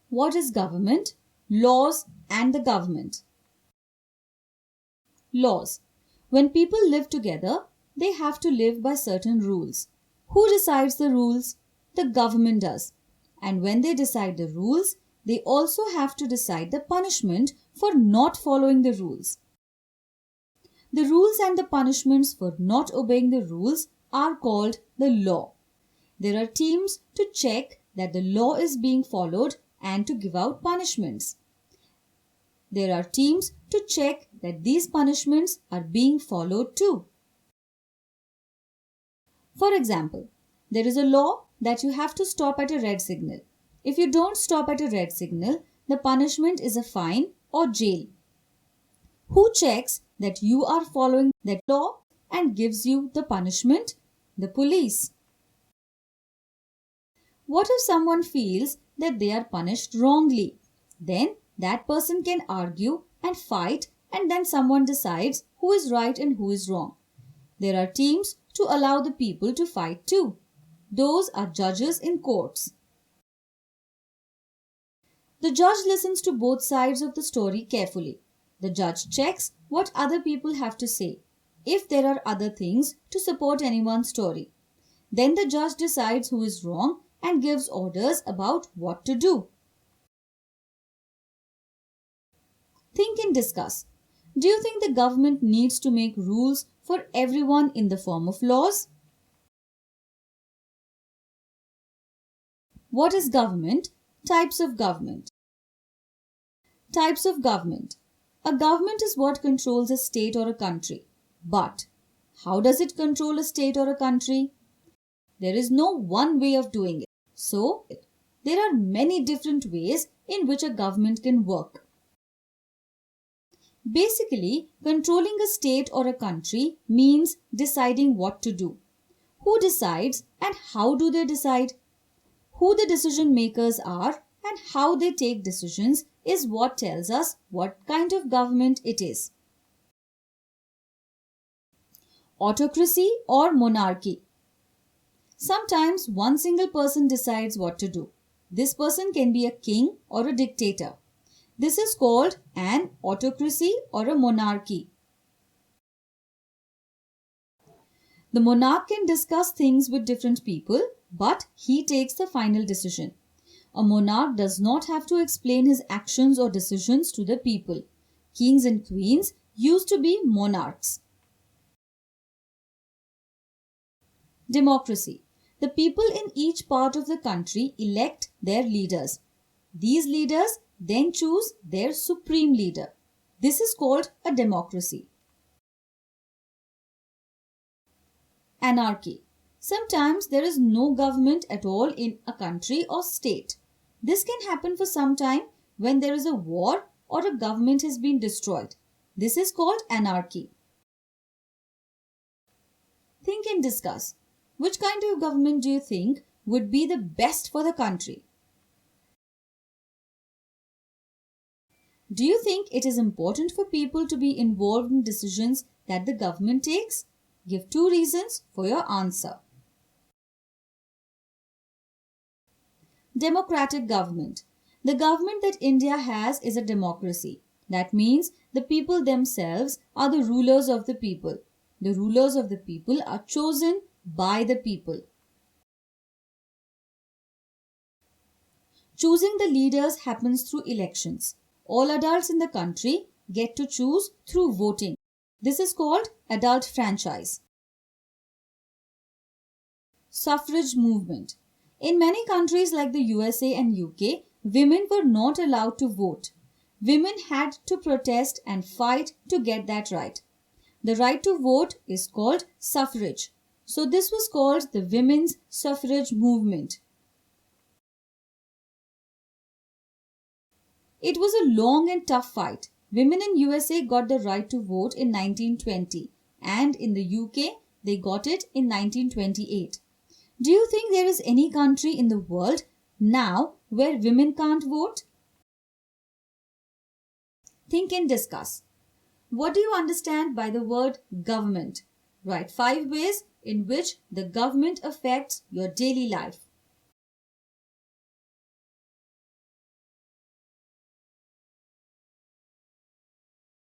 What is government? Laws and the government. Laws. When people live together, they have to live by certain rules. Who decides the rules? The government does. And when they decide the rules, they also have to decide the punishment for not following the rules. The rules and the punishments for not obeying the rules are called the law. There are teams to check that the law is being followed and to give out punishments. There are teams to check that these punishments are being followed too. For example, there is a law that you have to stop at a red signal. If you don't stop at a red signal, the punishment is a fine or jail. Who checks that you are following that law and gives you the punishment? The police. What if someone feels that they are punished wrongly? Then that person can argue and fight, and then someone decides who is right and who is wrong. There are teams to allow the people to fight too. Those are judges in courts. The judge listens to both sides of the story carefully. The judge checks what other people have to say, if there are other things to support anyone's story. Then the judge decides who is wrong and gives orders about what to do. Think and discuss. Do you think the government needs to make rules for everyone in the form of laws? What is government? Types of government. Types of government. A government is what controls a state or a country. But how does it control a state or a country? There is no one way of doing it. So, there are many different ways in which a government can work. Basically, controlling a state or a country means deciding what to do. Who decides and how do they decide? Who the decision makers are and how they take decisions is what tells us what kind of government it is. Autocracy or monarchy. Sometimes one single person decides what to do. This person can be a king or a dictator. This is called an autocracy or a monarchy. The monarch can discuss things with different people, but he takes the final decision. A monarch does not have to explain his actions or decisions to the people. Kings and queens used to be monarchs. Democracy. The people in each part of the country elect their leaders. These leaders then choose their supreme leader. This is called a democracy. Anarchy. Sometimes there is no government at all in a country or state. This can happen for some time when there is a war or a government has been destroyed. This is called anarchy. Think and discuss. Which kind of government do you think would be the best for the country? Do you think it is important for people to be involved in decisions that the government takes? Give 2 reasons for your answer. Democratic government. The government that India has is a democracy. That means the people themselves are the rulers of the people. The rulers of the people are chosen by the people. Choosing the leaders happens through elections. All adults in the country get to choose through voting. This is called adult franchise. Suffrage movement. In many countries like the USA and UK, women were not allowed to vote. Women had to protest and fight to get that right. The right to vote is called suffrage. So this was called the women's suffrage movement. It was a long and tough fight. Women in USA got the right to vote in 1920 and in the UK they got it in 1928. Do you think there is any country in the world now where women can't vote? Think and discuss. What do you understand by the word government? Write 5 ways in which the government affects your daily life.